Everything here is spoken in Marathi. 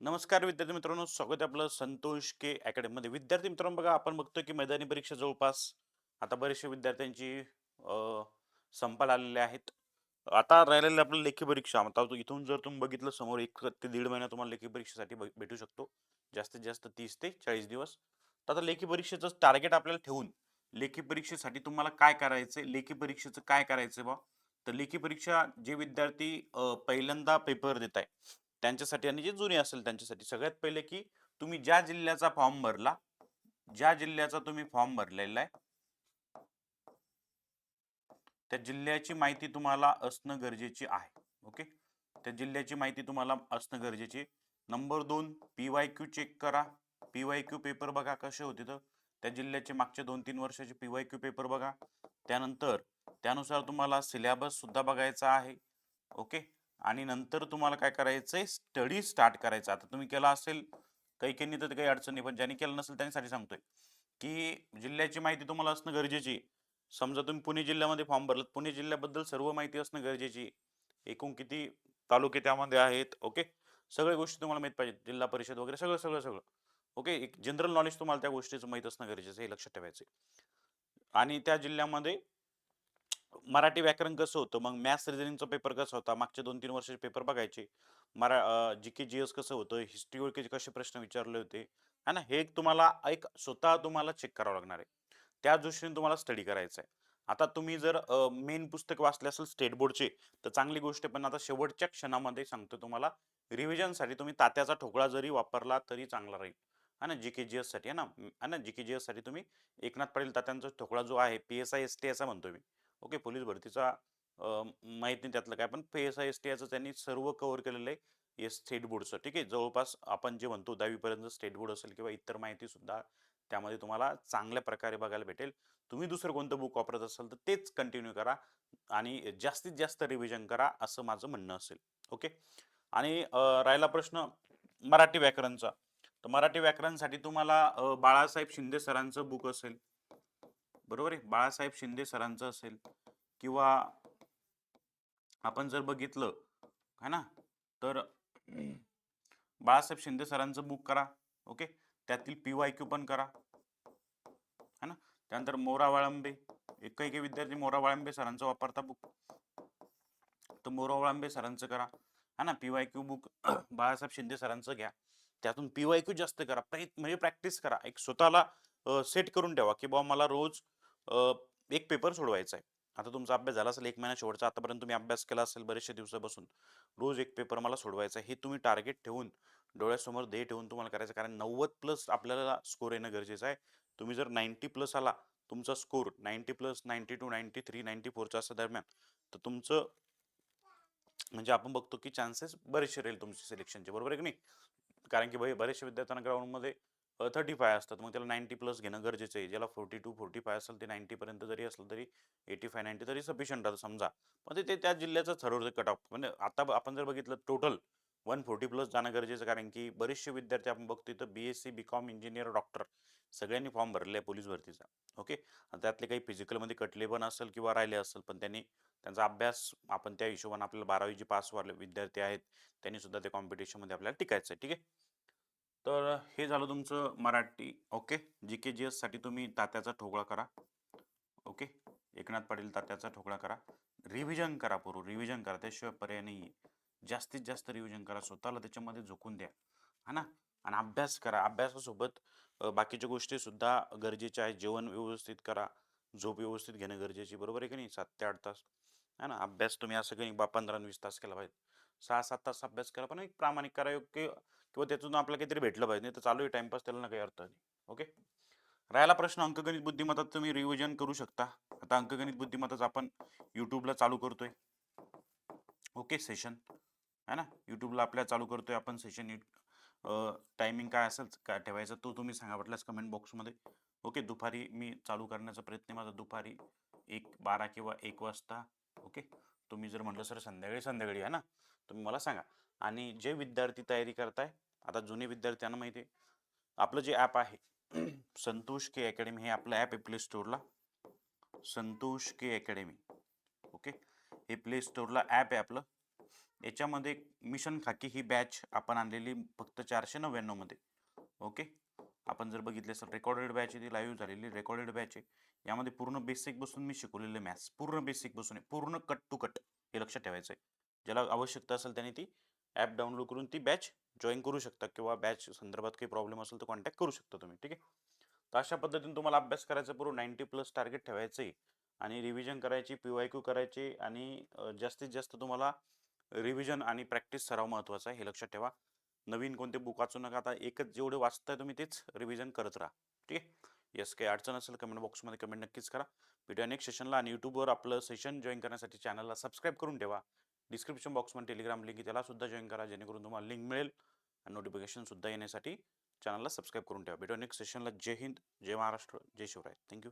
नमस्कार विद्यार्थी मित्रांनो, स्वागत आहे आपलं संतोष के अकॅडमी मध्ये. विद्यार्थी मित्रांनो, बघा आपण बघतोय की मैदानी परीक्षा जवळपास आता बरेचशे विद्यार्थ्यांची संपायला आलेले आहेत. आता राहिलेली आपली लेखी परीक्षा. आता इथून जर तुम्ही बघितलं समोर 1 ते 1.5 महिना तुम्हाला लेखी परीक्षेसाठी भेटू शकतो. जास्तीत जास्त 30 ते 40 दिवस. तर आता लेखी परीक्षेचं टार्गेट आपल्याला ठेवून लेखी परीक्षेसाठी तुम्हाला काय करायचंय, लेखी परीक्षेचं काय करायचंय बा. तर लेखी परीक्षा जे विद्यार्थी पहिल्यांदा पेपर देत आहे त्यांच्यासाठी आणि जे जुने असेल त्यांच्यासाठी सगळ्यात पहिले की तुम्ही ज्या जिल्ह्याचा फॉर्म भरला, ज्या जिल्ह्याचा तुम्ही फॉर्म भरलेला आहे त्या जिल्ह्याची माहिती तुम्हाला असणं गरजेची आहे. ओके, त्या जिल्ह्याची माहिती तुम्हाला असणं गरजेची. नंबर 2, PYQ चेक करा. PYQ पेपर बघा कसे होते. तर त्या जिल्ह्याचे मागचे 2-3 वर्षाचे PYQ पेपर बघा. त्यानंतर त्यानुसार तुम्हाला सिलेबस सुद्धा बघायचा आहे. ओके, आणि नंतर तुम्हाला काय करायचंय, स्टडी स्टार्ट करायचा. आता तुम्ही केला असेल, काही तर काही अडचण नाही, पण ज्यांनी केलं नसेल त्यांच्यासाठी सांगतोय की जिल्ह्याची माहिती तुम्हाला असणं गरजेची आहे. समजा तुम्ही पुणे जिल्ह्यामध्ये फॉर्म भरलात, पुणे जिल्ह्याबद्दल सर्व माहिती असणं गरजेची आहे. एकूण किती तालुके त्यामध्ये आहेत. ओके, सगळ्या गोष्टी तुम्हाला माहित पाहिजेत, जिल्हा परिषद वगैरे सगळं सगळं सगळं. ओके, एक जनरल नॉलेज तुम्हाला त्या गोष्टीचं माहित असणं गरजेचं आहे, हे लक्षात ठेवायचं आहे. आणि त्या जिल्ह्यामध्ये मराठी व्याकरण कसं होतं, मग मॅथ्स रिझनिंगचा पेपर कसा होता, मागच्या 2-3 वर्षाचे पेपर बघायचे. जी के जी एस कसं होतं, हिस्ट्री ओळखीचे कसे प्रश्न विचारले होते, है ना, हे एक तुम्हाला एक स्वतः तुम्हाला चेक करावं लागणार आहे. त्या दृष्टीने तुम्हाला स्टडी करायचं आहे. आता तुम्ही जर मेन पुस्तक वाचले असेल स्टेट बोर्डचे तर चांगली गोष्ट आहे, पण आता शेवटच्या क्षणामध्ये सांगतो तुम्हाला, रिव्हिजनसाठी तुम्ही तात्याचा ठोकळा जरी वापरला तरी चांगला राहील. है ना, जी के साठी, है ना, जी के साठी तुम्ही एकनाथ पाटील तात्यांचा ठोकळा जो आहे, PSI ST असा म्हणतो मी. ओके, पोलीस भरतीचा माहित नाही त्यातलं काय, पण PSI ST याचं त्यांनी सर्व कव्हर केलेलं आहे. हे स्टेट बोर्डचं, ठीक आहे. जवळपास आपण जे म्हणतो 10वी पर्यंत स्टेट बोर्ड असेल किंवा इतर माहिती सुद्धा त्यामध्ये तुम्हाला चांगल्या प्रकारे बघायला भेटेल. तुम्ही दुसरं कोणतं बुक वापरत असाल तर तेच कंटिन्यू करा आणि जास्तीत जास्त रिव्हिजन करा, असं माझं म्हणणं असेल. ओके, आणि राहिला प्रश्न मराठी व्याकरणचा. तर मराठी व्याकरणसाठी तुम्हाला बाळासाहेब शिंदे सरांचं बुक असेल, बरोबर आहे, बाळासाहेब शिंदे सरांचं असेल, किंवा आपण जर बघितलं, है ना, तर बाळासाहेब शिंदे सरांचं बुक करा. ओके, त्यातील PYQ पण करा, है ना. त्यानंतर मोरा वाळंबे, एक काही विद्यार्थी मोरा वाळंबे सरांचं वापरता बुक, तर मोरा वाळंबे सरांचं करा. है ना, PYQ बुक बाळासाहेब शिंदे सरांचं घ्या. त्यातून PYQ जास्त करा, म्हणजे प्रॅक्टिस करा. एक स्वतःला सेट करून ठेवा की बाबा मला रोज अ, एक पेपर सोडवायचा आहे. आता तुमचा अभ्यास झाला असेल 1 महिना शेवटचा, आतापर्यंत तुम्ही अभ्यास केला असेल बरेचशे दिवसापासून, रोज एक पेपर मला सोडवायचा आहे, हे तुम्ही टार्गेट ठेवून डोळ्यासमोर ध्येय ठेवून तुम्हाला करायचं. कारण 90+ आपल्याला स्कोर येणं गरजेचं आहे. तुम्ही जर 90+ आला, तुमचा स्कोर 90+, 92, 93, 94च्या असं दरम्यान, तर तुमचं म्हणजे आपण बघतो की चान्सेस बरेचसे राहील तुमचे सिलेक्शनचे, बरोबर आहे की नाही. कारण की बरेचशे विद्यार्थ्यांना ग्राउंडमध्ये 35 असतात, मग त्याला 90+ घेणं गरजेचं आहे. ज्याला 42-45 असेल ते 90 पर्यंत जरी असलं तरी 85-90 तरी सफिशियंट राहतं समजा. पण ते त्या जिल्ह्याचं ठरवतं कट ऑफ. म्हणजे आता आपण जर बघितलं टोटल 140+ जाणं गरजेचं, कारण की बरेचसे विद्यार्थी आपण बघतो इथं BSc BCom इंजिनियर डॉक्टर सगळ्यांनी फॉर्म भरले आहे पोलीस भरतीचा. ओके, त्यातले काही फिजिकलमध्ये कटले पण असेल किंवा राहिले असेल, पण त्यांनी त्यांचा अभ्यास आपण त्या हिशोबाने आपल्याला 12वी जी पास वाले विद्यार्थी आहेत त्यांनी सुद्धा त्या कॉम्पिटिशनमध्ये आपल्याला टिकायचं आहे, ठीक आहे. तर हे झालं तुमचं मराठी. ओके, GK GS साठी तुम्ही तात्याचा ठोकळा करा. ओके, एकनाथ पाटील तात्याचा ठोकळा करा. रिव्हिजन करा, पूर्व रिव्हिजन करा, त्याशिवाय पर्याय नाही. जास्तीत जास्त रिव्हिजन करा, स्वतःला त्याच्यामध्ये झोकून द्या, हा ना. आणि अभ्यास करा. अभ्यासासोबत बाकीच्या गोष्टी सुद्धा गरजेच्या आहेत. जेवण व्यवस्थित करा, झोप व्यवस्थित घेणं गरजेची, बरोबर आहे की नाही, 7 ते 8 तास. है ना, अभ्यास तुम्ही असं काही 15-20 तास केला पाहिजे, 6-7 तास अभ्यास करा, पण एक प्रामाणिक करा, योग्य, किंवा त्यातून आपल्याला काहीतरी भेटलं पाहिजे. नाही तर चालू आहे टाइमपास, त्याला ना काही अर्थ नाही. ओके, राहिला प्रश्न अंकगणित बुद्धिमत्ता, तुम्ही रिव्हिजन करू शकता. आता अंकगणित बुद्धिमत्ताच आपण युट्यूबला चालू करतोय. ओके, सेशन, है ना, युट्यूबला आपल्या चालू करतोय आपण सेशन. टायमिंग काय असेल काय ठेवायचं तो तुम्ही सांगा वाटल्यास कमेंट बॉक्समध्ये. ओके, दुपारी मी चालू करण्याचा प्रयत्न माझा, दुपारी 12 किंवा 1 वाजता. ओके, तुम्ही जर म्हटलं सर संध्याकाळी संध्याकाळी आहे ना, तुम्ही मला सांगा. आणि जे विद्यार्थी तयारी करताय, आता जुने विद्यार्थ्यांना माहिती आहे आपलं जे ॲप आहे संतोष के अकॅडमी, हे आपलं ॲप आहे प्ले स्टोअरला, संतोष के अकॅडमी. ओके, हे प्ले स्टोअरला ॲप आहे आपलं. याच्यामध्ये मिशन खाकी ही बॅच आपण आणलेली फक्त 499 मध्ये. ओके, आपण जर बघितले असेल रेकॉर्डेड बॅच आहे, ती लाईव्ह झालेली रेकॉर्डेड बॅच आहे. यामध्ये पूर्ण बेसिक बसून मी शिकवलेले मॅथ्स, पूर्ण बेसिक बसून पूर्ण कट टू कट, हे लक्षात ठेवायचं आहे. ज्याला आवश्यकता असेल त्याने ती ॲप डाउनलोड करून ती बॅच जॉईन करू शकता किंवा बॅच संदर्भात काही प्रॉब्लेम असेल तर कॉन्टॅक्ट करू शकता तुम्ही. ठीक आहे, तर अशा पद्धतीने तुम्हाला अभ्यास करायचा, पूर्ण 90+ टार्गेट ठेवायचं आहे आणि रिव्हिजन करायची, PYQ करायची आणि जास्तीत जास्त तुम्हाला रिव्हिजन आणि प्रॅक्टिस सराव महत्त्वाचा आहे, हे लक्षात ठेवा. नवीन कोणते बुक वाचू नका, आता एकच जेवढे वाचताय तुम्ही तेच रिव्हिजन करत राहा. ठीक आहे, येस, काही अडचण असेल कमेंट बॉक्समध्ये कमेंट नक्कीच करा. भेटूया नेक्स्ट सेशनला. आणि यूट्यूबवर आपलं सेशन जॉईन करण्यासाठी चॅनलला सबस्क्राईब करून ठेवा. डिस्क्रिप्शन बॉक्समध्ये टेलिग्राम लिंक, त्याला सुद्धा जॉईन करा, जेणेकरून तुम्हाला लिंक मिळेल आणि नोटिफिकेशन सुद्धा येण्यासाठी चॅनलला सबस्क्राईब करून ठेवा. भेटूया नेक्स्ट सेशनला. जय हिंद, जय महाराष्ट्र, जय शिवराय. थँक्यू.